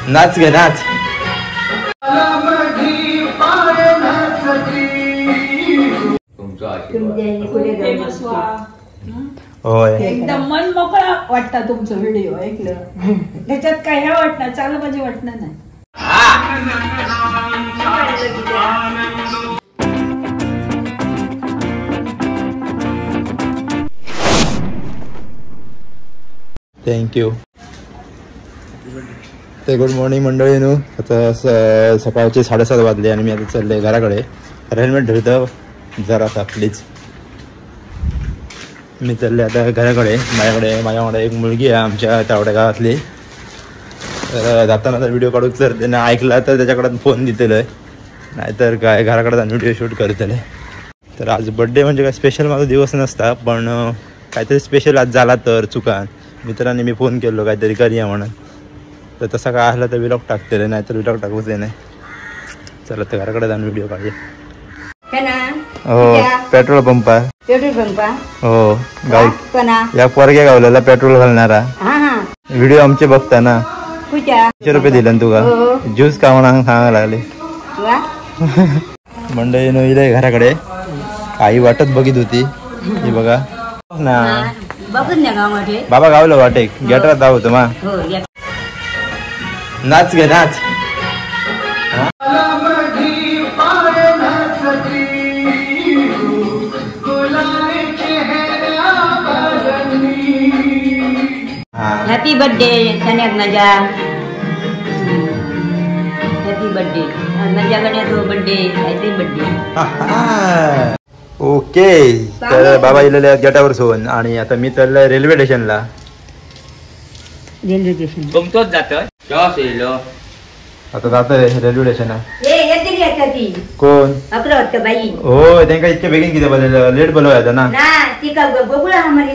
नाच गे नाच. होय एकदम मन मोकळा वाटता तुमचं व्हिडिओ ऐकलं. त्याच्यात काय ह्या वाटणार चालू म्हणजे वाटणार नाही. थँक्यू. ते गुड मॉर्निंग मंडळीनो. आता सकाळचे 7:30 वाजले आणि मी आता चालले घराकडे. हेल्मेट धरतो जरासा प्लीज. मी चालले आता घराकडे. माझ्याकडे एक मुलगी आहे आमच्या तावड्या गावातली. तर जाताना तर व्हिडिओ काढूच तर त्यानं ऐकला तर त्याच्याकडे फोन दिलेलं आहे, नाहीतर काय घराकडे जाऊन व्हिडिओ शूट करतले. तर आज बड्डे म्हणजे काय स्पेशल माझा दिवस नसता, पण काहीतरी स्पेशल आज झाला तर चुकान मित्रांनी मी फोन केलो काहीतरी करूया म्हणून. तर तसा काय आला तर व्लॉग टाकतेले, नाहीतर व्लॉग टाकूच नाही. चला तर घराकडे जाऊन व्हिडिओ काढूया. हो पेट्रोल पंप आहे. हो गाई या पोरग्या गावलेला पेट्रोल घालणारा व्हिडिओ आमचे बघता ना. 100 रुपये दिले तुका ज्यूस का म्हणून सांगायला लागले. मंडळी नवीले घराकडे. आई वाटत बघित होती. ही बघा ना बाबा गावलं वाटे गेटरात जाऊ होतो मा. नाच गे नाच. हॅपी बर्थडे कन्याक माझ्या. हॅपी बर्थडे माझ्याकडे तो बर्थडे. Happy birthday. ओके. तर बाबा इलेले गेटावर सोन आणि आता मी चाललोय रेल्वे स्टेशनला. रेल्वे स्टेशन तुमचोच जातो आता जातोय रेल्वे स्टेशन. कोण अकरा वाजता बाई. हो त्यांना इतके बेगीन किती बोललेलं लेट बोलवायचा ना. ती का बघूला आम्हाला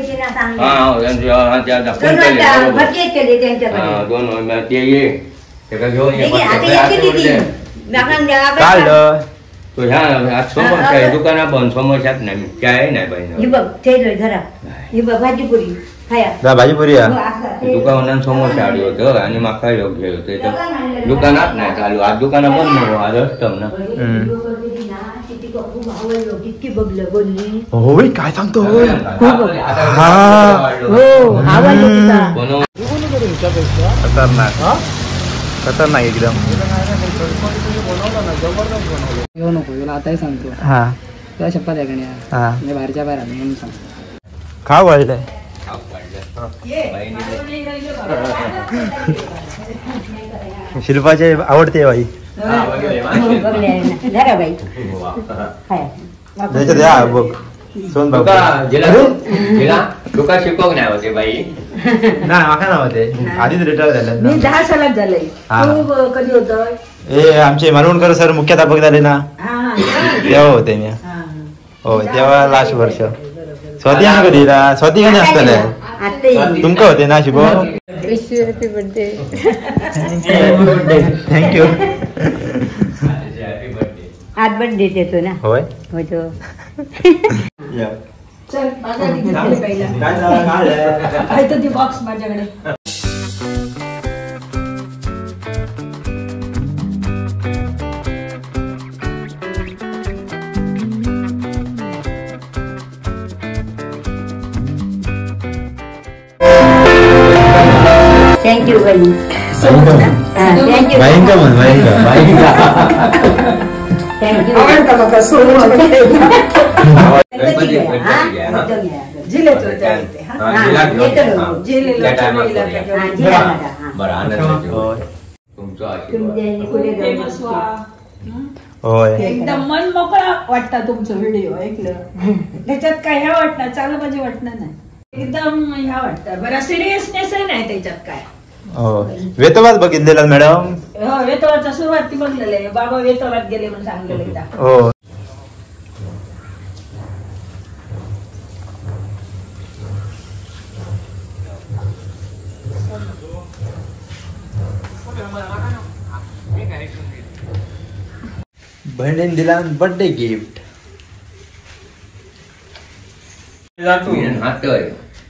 दुकाना बंद समोशात नाही काय नाही पाहिजे. घरा ही बघ भाजीपुरी जा भाजीपुरी दुकानात समोसा आडी होतं आणि माका योग्य होतं. दुकानात नाही चालू आज. दुकाना बंद नको आज असतं ना. होय काय सांगतो. खतरनाक एकदम. येऊ नको तुला आताही सांगतो. हा तुला शपथ आहे का नाही बाहेरच्या बाहेर म्हणून सांग. खा वाढलंय. शिल्पाचे आवडते बाई. बघ सोन तुका शिकवक नाही होते बाई. नाही माका नव्हते आधीच रिटायर झाले. मी 10 सालात झालंय. कधी होतं हे आमचे मालवणकर सर मुख्याध्यापक झाले ना तेव्हा होते मी. हो तेव्हा लास्ट वर्ष. स्वाती कधी स्वाती कधी असताना तुमका होते ना शिको. Happy birthday. थँक्यू. आज बर्थडे देतो ना. होय होतो. चल ती बॉक्स माझ्याकडे. थँक्यू बाई. थँक्यू. होय एकदम मन मोकळा वाटता तुमचं व्हिडिओ ऐकलं. त्याच्यात काय ह्या वाटणार चालू म्हणजे वाटणार नाही. एकदम ह्या वाटतं. बरं सिरियसनेस नाही त्याच्यात काय. हो वेतवाद बघितलेला मॅडम. हो वेतवादचा सुरुवात ती बघलेलं आहे. बाबा वेतवाद गेले म्हणून सांगलेलं. हो बहिणीने दिला बर्थडे गिफ्ट.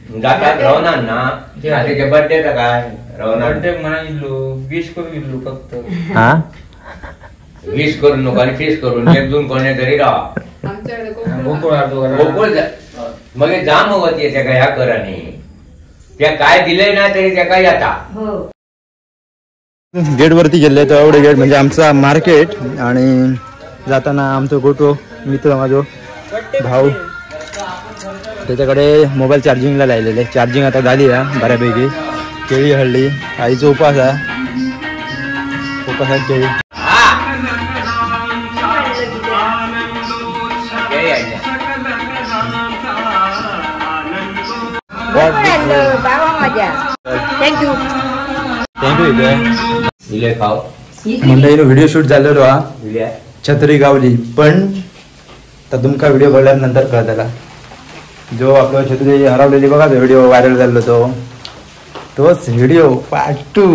जातात राहणार ना त्याच्या बर्थडेचा काय राहणार म्हणा इल्लो विश करून इल्लो फक्त हा विश करून नको आणि फिश करून एकजून कोणी तरी राहा गोकुळ मग जाम होती त्या ह्या कराने त्या काय दिलंय ना तरी त्या काय आता गेट वरती गेले तर एवढे गेट म्हणजे आमचा मार्केट आणि जाताना आमचं गोटो मित्र माझो भाऊ त्याच्याकडे मोबाईल चार्जिंगला लावलेले चार्जिंग आता झाली आहे बऱ्यापैकी केळी हळली आईचा उपास आहे उपासात केळी थँक्यू दिले खाऊ मंडळीनं व्हिडिओ शूट झालेलो हा छत्री गावली पण तर तुमका व्हिडिओ बघल्यानंतर कळतला जो आपला छत्री हरवलेली बघा व्हिडिओ व्हायरल झालो तोच व्हिडिओ पार्ट 2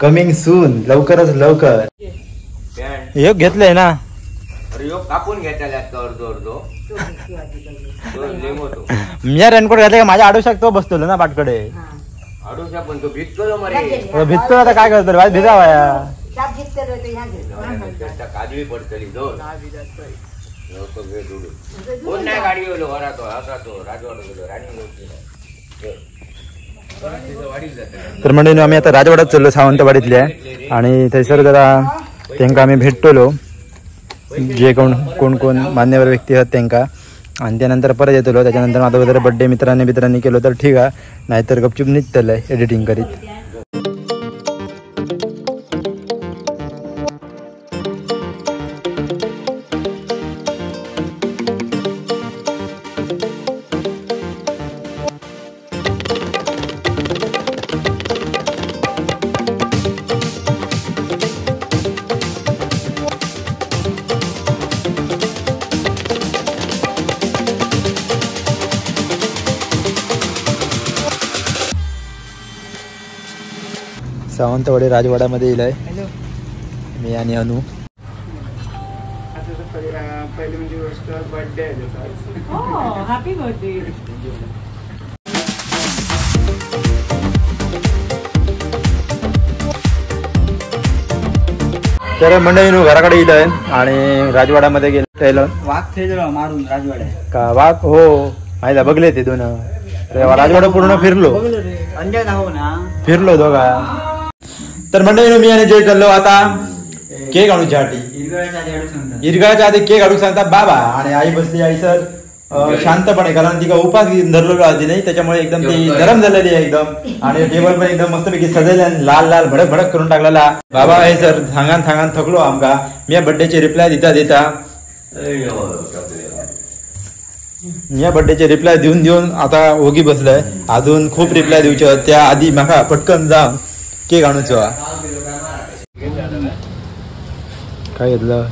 कमिंग सून लवकरच लवकर हे घेतलंय ना कापून घेतला अर्धो मी रेनकोट घातले माझ्या आडू शकतो बसतो ना पाटकडे आडूशा पण तो भिजतो मरे भिजतो आता काय करतो भिजावा काजळी पडतली दोन कोण नाही गाडी गेलो वरातो हसातो राजवाडा गेलो राणी तर म्हणजे आम्ही आता राजवाड्यात चाललो सावंतवाडीतले आणि थंयसर जरा त्यांना आम्ही भेटतलो जे कोण कोण मान्यवर व्यक्ती आहेत त्यांना आणि त्यानंतर परत येतलो त्याच्यानंतर माझा वगैरे बड्डे मित्रांनी केलो तर ठीक आहे नाहीतर गपचूप निघतलंय एडिटिंग करीत सावंतवाडी राजवाड्यामध्ये येईल आहे मी आणि अनु पहिली म्हणजे गोष्ट बर्थडे आहे हॅपी बर्थडे तर मंडळी घराकडे येईल आहे आणि राजवाड्यामध्ये गेलो वाघ थेलो मारून राजवाड्या का वाघ हो माहिती बघले ते दोन राजवाडा पूर्ण फिरलो दोघा तर मंडळी मी आणि जय चाललो आता केक आणूच्या आधी इरगाळ्याच्या आधी केक आणूक सांगता बाबा आणि आई बसली आई सर शांतपणे कारण तिका उपास धरलेलो आधी नाही त्याच्यामुळे एकदम ती गरम झालेली आहे एकदम आणि टेबल पण एकदम मस्तपैकी सजले लाल लाल भडक भडक करून टाकलेला बाबा हे सर सांगान थकलो आमका मी या बर्थडेचे रिप्लाय देता या बर्थडेचे रिप्लाय देऊन आता ओगी बसलोय अजून खूप रिप्लाय दिवचे त्या आधी म्हाका पटकन जाऊन केक आणूचो काय घेतलं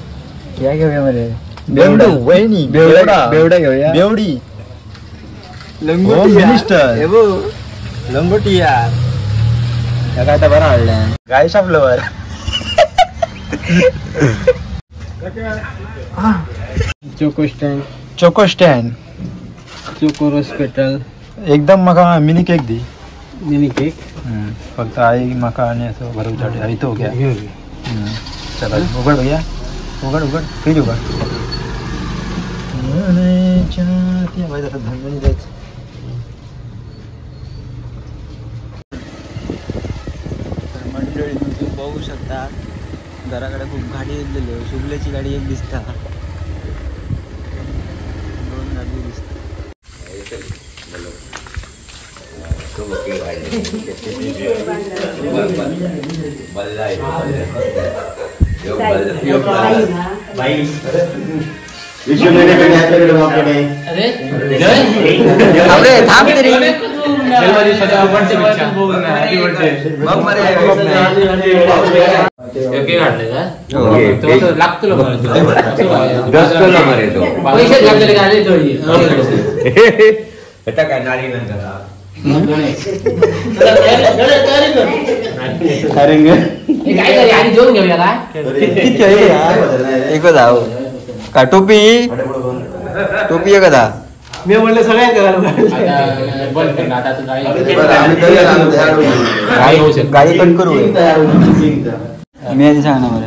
काय घेऊया मध्ये बेवडू वहिनी बेवडा घेऊया बेवडी होम मिनिस्टर लंगोटी यार काय तर बरं आणलं गाय flower choco stand choco rose petal एकदम मका मिनी केक दी मिनी केक फक्त आई मका आणि असं भरवसाठी आई तो घ्या चला उघड भैया उघड फ्रीज उघड धनगणी जायचं मंडळी तुम्ही बघू शकता घराकडे खूप गाडी येतलेली शुभलेची गाडी एक दिसता दोन गाडी दिसतात का टोपी टोपी आहे कदा मी म्हणलं सगळ्या करायला गाडी कट करू मी आधी सांग ना मला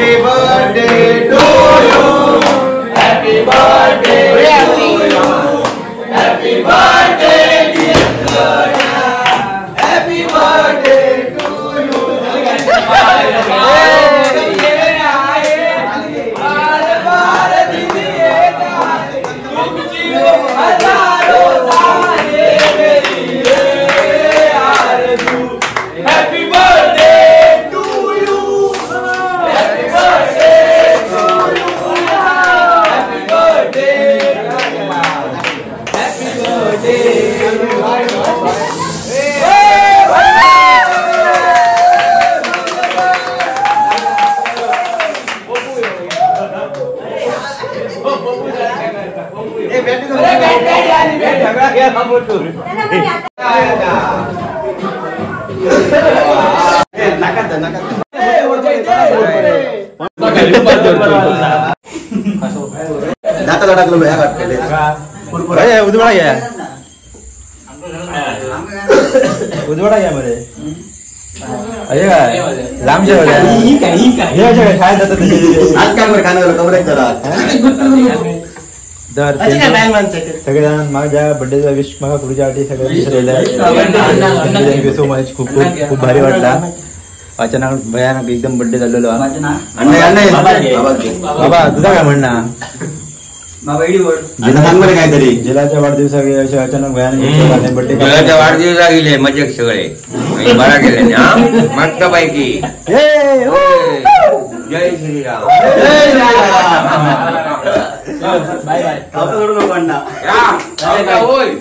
Happy birthday to you. Happy birthday to you. Happy birthday dear Gloria. Happy birthday to you. Happy birthday to you. Happy birthday to you. Happy birthday. Happy उदवाडा घ्या उदवाडा घ्या मध्ये अरे काय लांब जेवढ्या शाळेत जातात सगळेजण माझ्या बर्थडेचा विश मला पुढच्या वाटी सगळ्यांनी सो मच खूप खूप खूप भारी वाटला अचानक भयानक एकदम बर्थडे झालेलो बाबा तुझा काय म्हणणं काहीतरी जिलाच्या वाढदिवसा अचानक भयानक बर्थडे जिलाच्या वाढदिवसा गेले मजेक सगळे बरा गेले मस्त पैकी जय श्रीराम बाय बाय होय